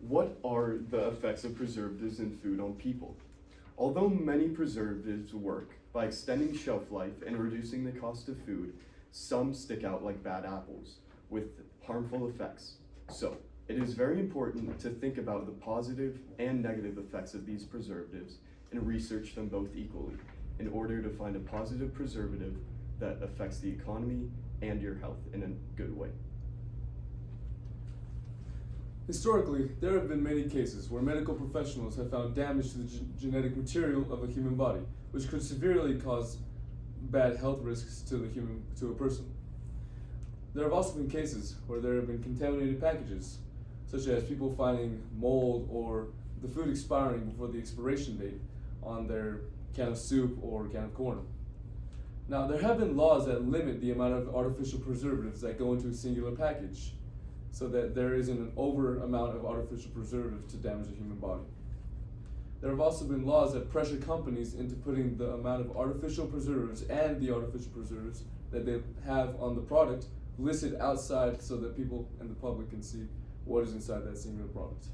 What are the effects of preservatives in food on people? Although many preservatives work by extending shelf life and reducing the cost of food, some stick out like bad apples with harmful effects. So, it is very important to think about the positive and negative effects of these preservatives and research them both equally in order to find a positive preservative that affects the economy and your health in a good way. Historically, there have been many cases where medical professionals have found damage to the genetic material of a human body, which could severely cause bad health risks to a person. There have also been cases where there have been contaminated packages, such as people finding mold or the food expiring before the expiration date on their can of soup or can of corn. Now, there have been laws that limit the amount of artificial preservatives that go into a singular package, so that there isn't an over amount of artificial preservatives to damage the human body. There have also been laws that pressure companies into putting the amount of artificial preservatives and the artificial preservatives that they have on the product listed outside so that people and the public can see what is inside that singular product.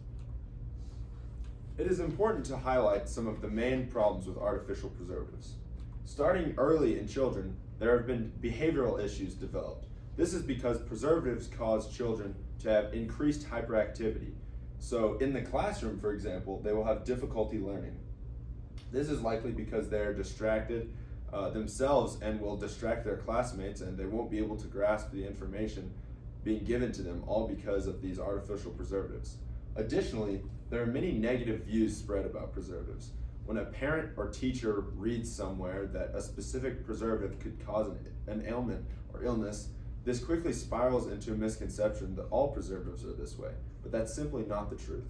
It is important to highlight some of the main problems with artificial preservatives. Starting early in children, there have been behavioral issues developed. This is because preservatives cause children to have increased hyperactivity. So in the classroom, for example, they will have difficulty learning. This is likely because they're distracted themselves and will distract their classmates, and they won't be able to grasp the information being given to them, all because of these artificial preservatives. Additionally, there are many negative views spread about preservatives. When a parent or teacher reads somewhere that a specific preservative could cause an ailment or illness, this quickly spirals into a misconception that all preservatives are this way, but that's simply not the truth.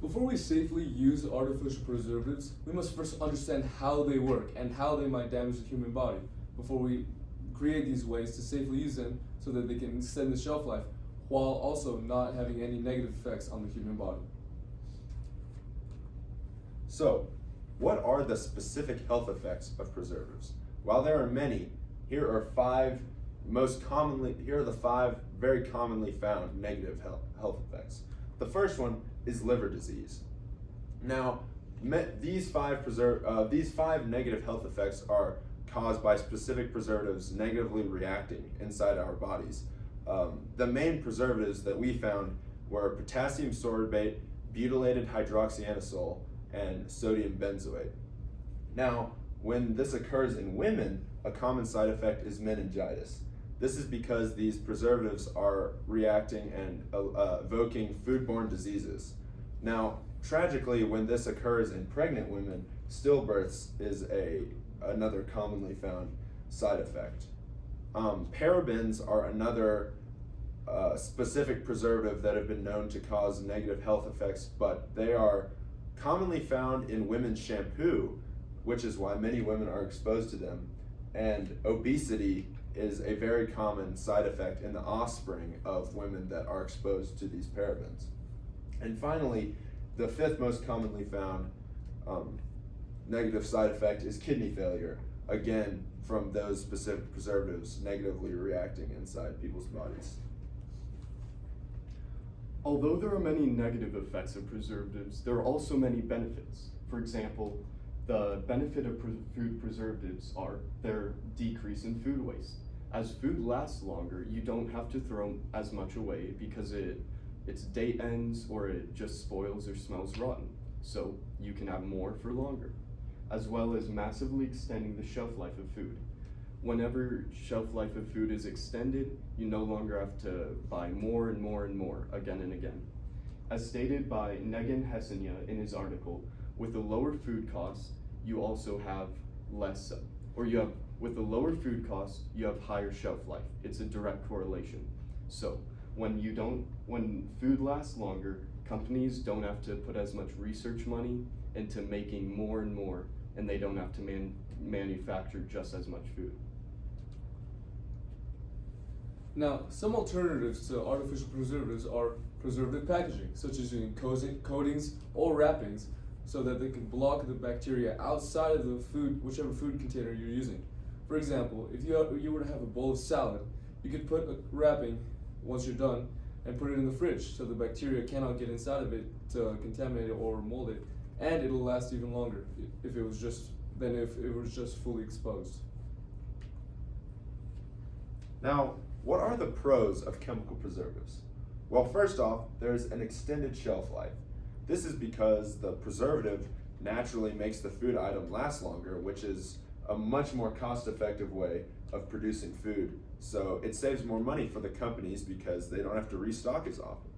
Before we safely use artificial preservatives, we must first understand how they work and how they might damage the human body before we create these ways to safely use them so that they can extend the shelf life while also not having any negative effects on the human body. So, what are the specific health effects of preservatives? While there are many, here are the five very commonly found negative health effects. The first one is liver disease. Now, these five negative health effects are caused by specific preservatives negatively reacting inside our bodies. The main preservatives that we found were potassium sorbate, butylated hydroxyanisole, and sodium benzoate. Now, when this occurs in women, a common side effect is meningitis. This is because these preservatives are reacting and evoking foodborne diseases. Now, tragically, when this occurs in pregnant women, stillbirths is another commonly found side effect. Parabens are another specific preservative that have been known to cause negative health effects, but they are commonly found in women's shampoo, which is why many women are exposed to them. And obesity is a very common side effect in the offspring of women that are exposed to these parabens. And finally, the fifth most commonly found negative side effect is kidney failure, again from those specific preservatives negatively reacting inside people's bodies. Although there are many negative effects of preservatives, there are also many benefits. For example, the benefit of food preservatives are their decrease in food waste. As food lasts longer, you don't have to throw as much away because its date ends or it just spoils or smells rotten. So you can have more for longer, as well as massively extending the shelf life of food. Whenever shelf life of food is extended, you no longer have to buy more and more and more again and again. As stated by Negan Hesenia in his article, with a lower food cost, you also have with a lower food cost, you have higher shelf life. It's a direct correlation. So when food lasts longer, companies don't have to put as much research money into making more and more, and they don't have to manufacture just as much food. Now, some alternatives to artificial preservatives are preservative packaging, such as using coatings or wrappings, so that they can block the bacteria outside of the food, whichever food container you're using. For example, if you were to have a bowl of salad, you could put a wrapping, once you're done, and put it in the fridge so the bacteria cannot get inside of it to contaminate it or mold it, and it'll last even longer if it was just fully exposed. Now, what are the pros of chemical preservatives? Well, first off, there's an extended shelf life. This is because the preservative naturally makes the food item last longer, which is a much more cost-effective way of producing food. So it saves more money for the companies because they don't have to restock as often.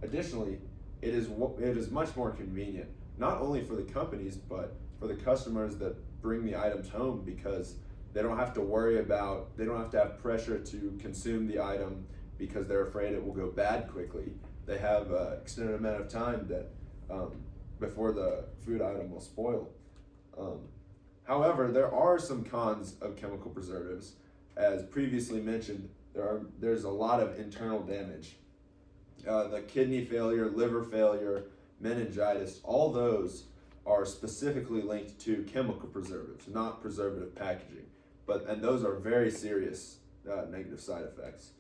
Additionally, it is much more convenient, not only for the companies, but for the customers that bring the items home, because they don't have to have pressure to consume the item because they're afraid it will go bad quickly. They have an extended amount of time that before the food item will spoil. However, there are some cons of chemical preservatives. As previously mentioned, there's a lot of internal damage. The kidney failure, liver failure, meningitis, all those are specifically linked to chemical preservatives, not preservative packaging. And those are very serious negative side effects.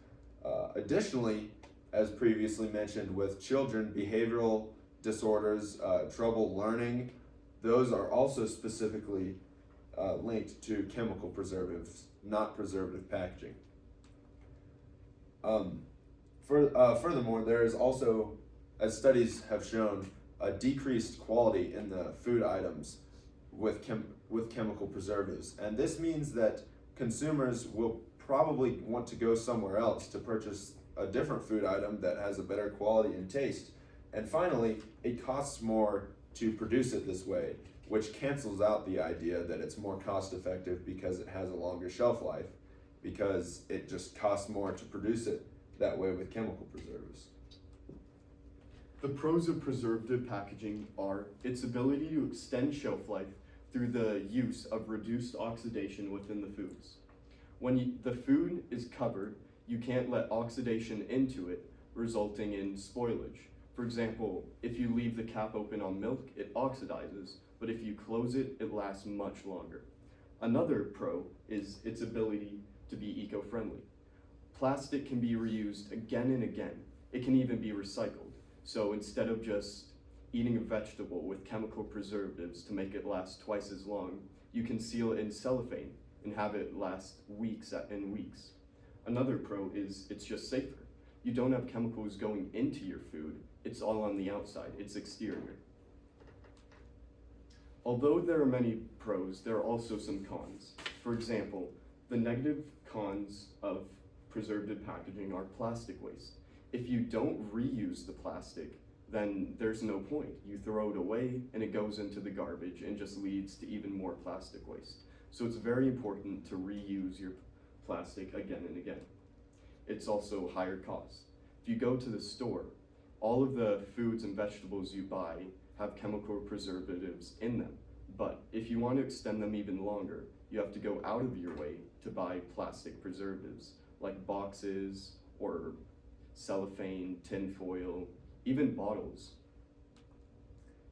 Additionally, as previously mentioned, with children, behavioral disorders, trouble learning, those are also specifically linked to chemical preservatives, not preservative packaging. Furthermore, there is also, as studies have shown, a decreased quality in the food items with chemical preservatives. And this means that consumers will probably want to go somewhere else to purchase a different food item that has a better quality and taste. And finally, it costs more to produce it this way, which cancels out the idea that it's more cost effective because it has a longer shelf life, because it just costs more to produce it that way with chemical preservatives. The pros of preservative packaging are its ability to extend shelf life through the use of reduced oxidation within the foods. When the food is covered, you can't let oxidation into it, resulting in spoilage. For example, if you leave the cap open on milk, it oxidizes, but if you close it, it lasts much longer. Another pro is its ability to be eco-friendly. Plastic can be reused again and again. It can even be recycled. So instead of just eating a vegetable with chemical preservatives to make it last twice as long, you can seal it in cellophane and have it last weeks and weeks. Another pro is it's just safer. You don't have chemicals going into your food. It's all on the outside, it's exterior. Although there are many pros, there are also some cons. For example, the negative cons of preservative packaging are plastic waste. If you don't reuse the plastic, then there's no point. You throw it away and it goes into the garbage and just leads to even more plastic waste. So it's very important to reuse your plastic again and again. It's also higher cost. If you go to the store, all of the foods and vegetables you buy have chemical preservatives in them. But if you want to extend them even longer, you have to go out of your way to buy plastic preservatives, like boxes or cellophane, tin foil, even bottles.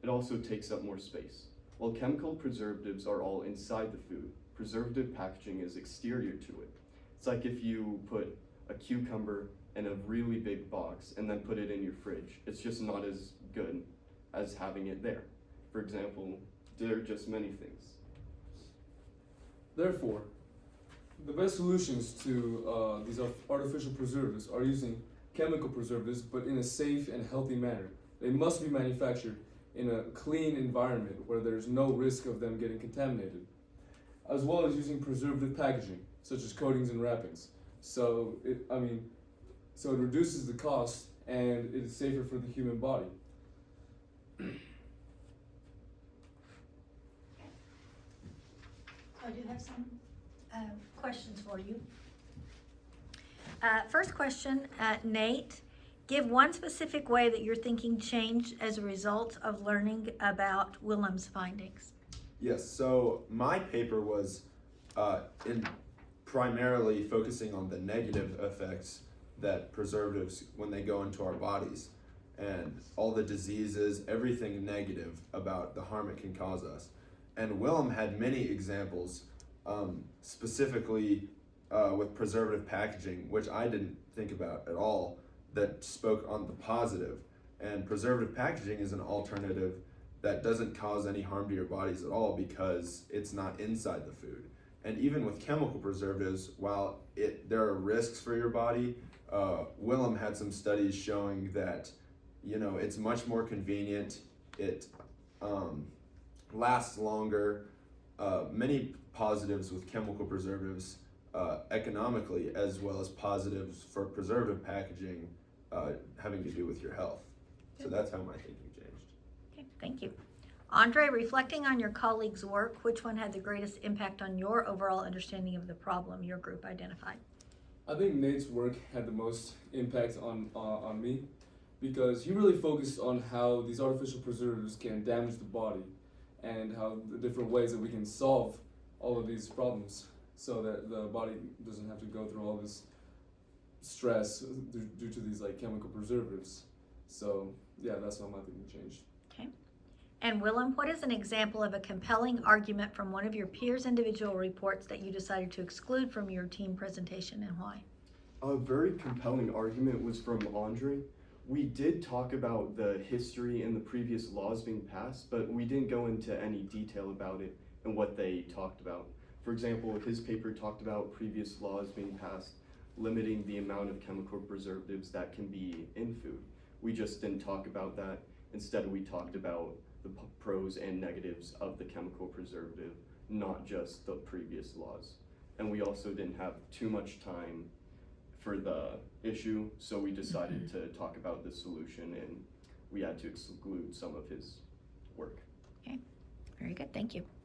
It also takes up more space. While chemical preservatives are all inside the food, preservative packaging is exterior to it. It's like if you put a cucumber in a really big box and then put it in your fridge. It's just not as good as having it there. For example, there are just many things. Therefore, the best solutions to these artificial preservatives are using chemical preservatives, but in a safe and healthy manner. They must be manufactured in a clean environment where there's no risk of them getting contaminated, as well as using preservative packaging, such as coatings and wrappings. So it reduces the cost and it is safer for the human body. I do have some questions for you. First question, Nate, give one specific way that your thinking changed as a result of learning about Willem's findings. Yes, so my paper was in primarily focusing on the negative effects that preservatives, when they go into our bodies, and all the diseases, everything negative about the harm it can cause us. And Willem had many examples, specifically with preservative packaging, which I didn't think about at all, that spoke on the positive. And preservative packaging is an alternative that doesn't cause any harm to your bodies at all because it's not inside the food. And even with chemical preservatives, while there are risks for your body, Willem had some studies showing that, it's much more convenient. It lasts longer. Many positives with chemical preservatives economically, as well as positives for preservative packaging having to do with your health. So that's how my thinking changed. Okay, thank you. Andre, reflecting on your colleagues' work, which one had the greatest impact on your overall understanding of the problem your group identified? I think Nate's work had the most impact on me because he really focused on how these artificial preservatives can damage the body and how the different ways that we can solve all of these problems so that the body doesn't have to go through all this stress due to these like chemical preservatives. So yeah, that's how my thinking changed. Okay. And Willem, what is an example of a compelling argument from one of your peers' individual reports that you decided to exclude from your team presentation and why? A very compelling argument was from Andre. We did talk about the history and the previous laws being passed, but we didn't go into any detail about it and what they talked about. For example, his paper talked about previous laws being passed limiting the amount of chemical preservatives that can be in food. We just didn't talk about that. Instead, we talked about the pros and negatives of the chemical preservative, not just the previous laws. And we also didn't have too much time for the issue, so we decided to talk about the solution, and we had to exclude some of his work. Okay, very good, thank you.